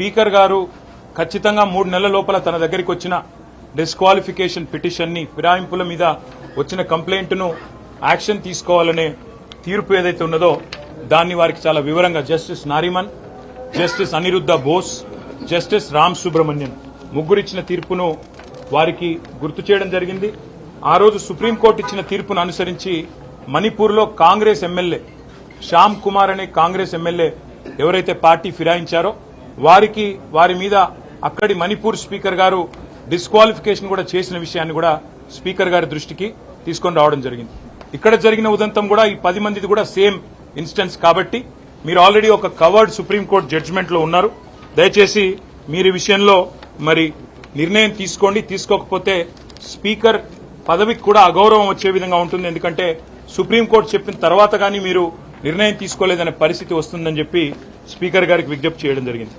Speaker గారు ఖచ్చితంగా 3 నెలల లోపల తన దగ్గరికి వచ్చిన డిస్క్వాలిఫికేషన్ పిటిషన్ ని ఫిరాయింపుల మీద వచ్చిన కంప్లైంట్ ను యాక్షన్ తీసుకోవాలనే తీర్పు ఏదైతే ఉన్నదో దాన్ని వారికి చాలా వివరంగా justice Nariman, justice Aniruddha Bose, justice Ram Subramanian ముగ్గురిచ్చిన తీర్పును వారికి గుర్తు చేయడం జరిగింది. ఆ రోజు సుప్రీంకోర్టు ఇచ్చిన తీర్పును అనుసరించి మణిపూర్లో కాంగ్రెస్ ఎమ్మెల్యే శ్యామ్ కుమార్ అనే కాంగ్రెస్ ఎమ్మెల్యే ఎవరైతే పార్టీ ఫిరాయించారో వారి మీద అక్కడి మణిపూర్ స్పీకర్ గారు డిస్క్వాలిఫికేషన్ కూడా చేసిన విషయాన్ని కూడా స్పీకర్ గారి దృష్టికి తీసుకొని రావడం జరిగింది. ఇక్కడ జరిగిన ఉదంతం కూడా ఈ 10 మందిది కూడా సేమ్ ఇన్స్టెన్స్ కాబట్టి మీరు ఆల్రెడీ ఒక కవర్డ్ సుప్రీంకోర్టు జడ్జిమెంట్ లో ఉన్నారు. దయచేసి మీరు ఈ విషయంలో మరి నిర్ణయం తీసుకోండి. తీసుకోకపోతే స్పీకర్ పదవికి కూడా అగౌరవం వచ్చే విధంగా ఉంటుంది. ఎందుకంటే సుప్రీంకోర్టు చెప్పిన తర్వాత గానీ మీరు నిర్ణయం తీసుకోలేదనే పరిస్థితి వస్తుందని చెప్పి స్పీకర్ గారికి విజ్ఞప్తి చేయడం జరిగింది.